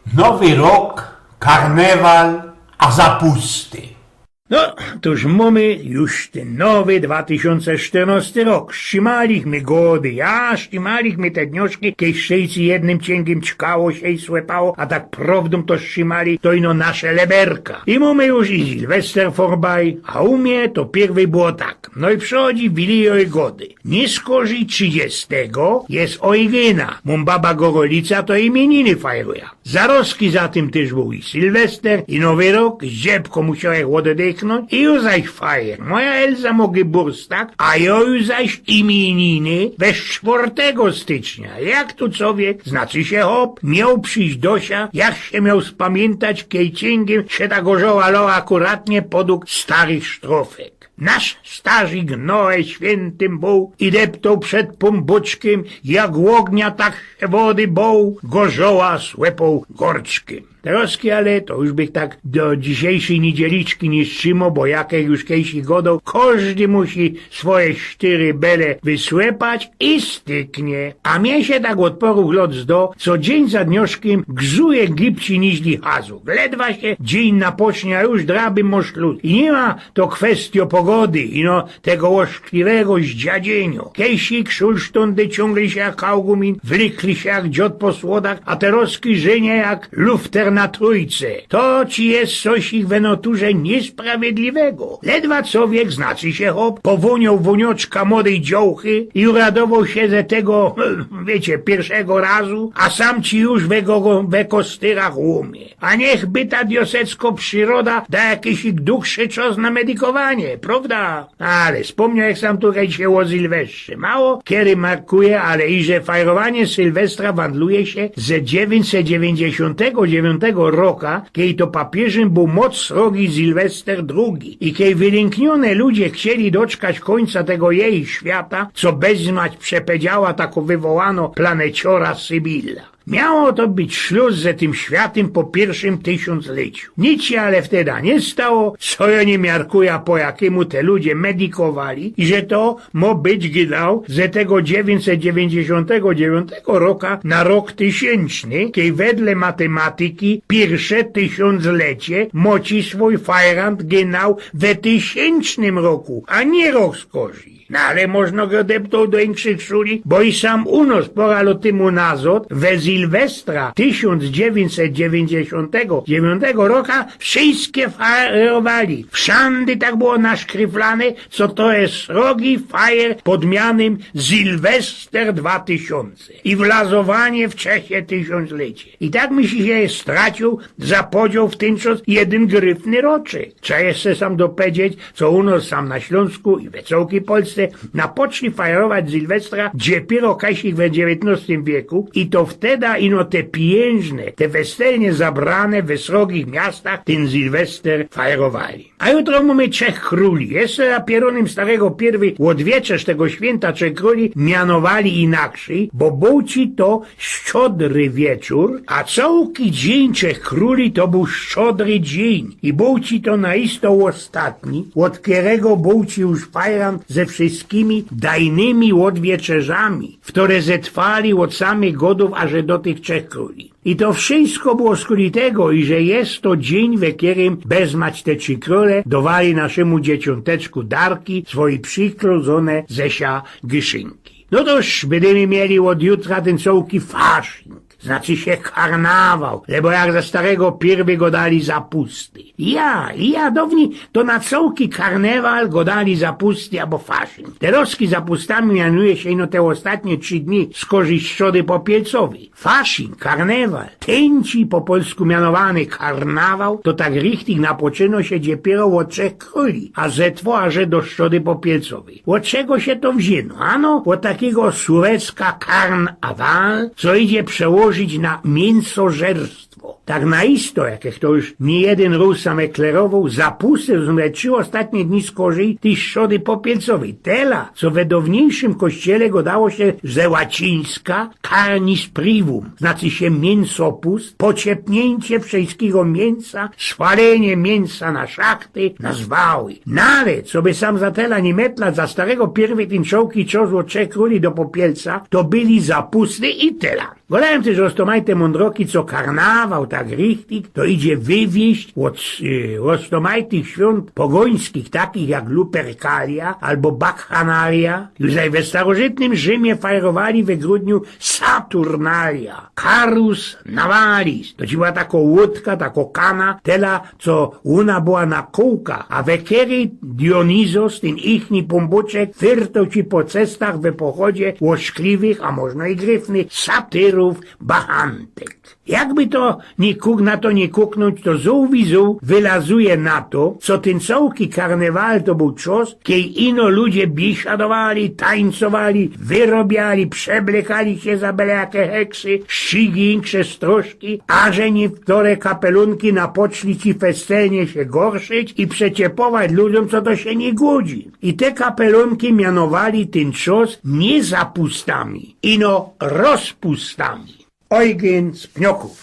Nowy rok, karnewal, a zapusty. No, toż mamy już ten nowy 2014 rok. Ścimaliśmy gody, ścimaliśmy te dnioszki, kiedy szejcy jednym cięgiem ćkało się i słepało, a tak prawdą to ścimali, to ino nasze leberka. I mamy już i Sylwester vorbei, a u mnie to pierwej było tak. No i przychodzi wilioj gody. Nie skorzy 30 jest Ojgena. Mą baba Gorolica to imieniny fajruje. Zaroski za tym też był i Sylwester, i Nowy Rok, z dziebką musiałem odedechnąć i już zaś fajer. Moja Elza ma geburstak, a ja już zaś imieniny we 4 stycznia. Jak tu człowiek, znaczy się hop, miał przyjść Dosia, jak się miał spamiętać, kiejcingiem się ta gorzoła akuratnie podług starych sztrofek. Nasz starzyk Noe świętym był i deptał przed pomboczkiem, jak ognia tak się wody boł, gorzoła słepał gorczkiem. Teroski, ale to już bych tak do dzisiejszej niedzieliczki nie strzymo, bo jakie już kejsi godą, każdy musi swoje 4 bele wysłepać i styknie. A mnie się tak od poru lot zdo, co dzień za dnioszkiem gzuje gipci niźli hazu. Ledwa się dzień napocznie, a już draby moszlut. I nie ma to kwestio pogody, ino tego łoszkliwego zdziadzieniu. Kejsik, szulsztundy ciągli się jak kaugumin, wlikli się jak dziot po słodach, a teroski żynie jak lufter na trójce. To ci jest coś ich w naturze niesprawiedliwego. Ledwa człowiek, znaczy się hop, powoniał wonioczka młodej dziołchy i uradował się ze tego, wiecie, pierwszego razu, a sam ci już we kostyrach łumie. A niech by ta diosecko przyroda da jakiś ich dłuższy czas na medykowanie, prawda? Ale wspomniał jak sam tutaj się o Sylwestrze. Mało kiedy markuje, ale i że fajrowanie Sylwestra wandluje się ze 999 roka, kiedy to papieżem był moc srogi Sylwester II i kiedy wylęknione ludzie chcieli doczkać końca tego jej świata, co bezmać przepedziała tako wywołano planeciora Sybilla. Miało to być śluz ze tym światem po pierwszym tysiącleciu. Nic się ale wtedy nie stało, co ja nie miarkuję, po jakiemu te ludzie medykowali i że to mo być gdał ze tego 999 roka na rok tysięczny, kiedy wedle matematyki pierwsze tysiąclecie moci swój fajrant genau we 1000 roku, a nie rok skorzy. No ale można go deptał do większych szuli, bo i sam unos poralo tymu nazot we Sylwestra 1999 roka wszystkie fajrowali. Wszędy tak było naszkryflane, co to jest srogi fajer pod mianem Sylwester 2000 i wlazowanie w Czechie tysiąclecie. I tak mi się stracił za podział w ten czas jeden gryfny roczek. Trzeba jeszcze sam dopowiedzieć, co unos sam na Śląsku i we całej Polsce napoczli fajerować Sylwestra dopiero kajsik w XIX wieku i to wtedy ino te pieniężne, te weselnie zabrane we srogich miastach ten Sylwester fajerowali. A jutro mamy 3 króli. Jeszcze na pieronym starego pierwy odwieczerz tego święta 3 króli mianowali inaczej, bo był ci to szczodry wieczór, a całki dzień 3 króli to był szczodry dzień i był ci to naisto ostatni, od którego był ci już fajrant ze wszystkimi dajnymi odwieczerzami, w które zetrwali od samych godów aż do tych 3 króli. I to wszystko było skuli tego, i że jest to dzień, w którym bezmać te 3 króle dawali naszemu dzieciąteczku darki, swoje przykrodzone zesia gyszynki. No toż będziemy mieli od jutra ten całki faszing. Znaczy się karnawał, lebo jak za starego pierwy go dali zapusty. Ja dawni to na całki karnewal go dali zapusty albo faszyn. Teroski zapustami mianuje się ino te ostatnie 3 dni z korzyściody popielcowej. Faszyn, karnewal, tęci po polsku mianowany karnawał, to tak richtig napoczyno się dopiero od 3 króli, a zetwo aże do szczody popielcowej. Od czego się to wzięło? Ano, od takiego surecka karnawał, co idzie przełożyć na mięsożerstwo. Tak naisto, jakich to już nie jeden Rus sam eklerował, zapusty rozumieć 3 ostatnie dni skorzy tej szczody popielcowej. Tela, co we dawniejszym kościele godało się ze łacińska carnis privum, znaczy się mięsopust, pociepnięcie wszystkiego mięsa, spalenie mięsa na szachty, nazwały. Ale, co by sam za tela nie metla, za starego pierwy tym czołki czozło 3 króli do popielca, to byli zapusty i tela. Wolałem też, że to maj te mądroki, co karnawał tak richtig, to idzie wywieźć od tych świąt pogońskich, takich jak Lupercalia albo Bacchannalia. Już we starożytnym Rzymie fajrowali we grudniu Saturnalia, Carus Navalis. To ci była taka łódka, taka kana, tela, co una była na kołka, a we kiedy Dionizos, ten ichni pombuczek, fyrtał ci po cestach we pochodzie łoszkliwych, a można i gryfnych, satyrów, bachantek. Jakby to na to nie kuknąć, to zół wylazuje na to, co ten całki karnewal to był czas, kiedy ino ludzie biesiadowali, tańcowali, wyrobiali, przeblekali się za byle jakie heksy, ścigi, krzestrożki, a że niektóre kapelunki napoczli ci festelnie się gorszyć i przeciepować ludziom, co to się nie godzi. I te kapelunki mianowali ten czas nie zapustami, ino rozpustami. Eugen z Pnioków.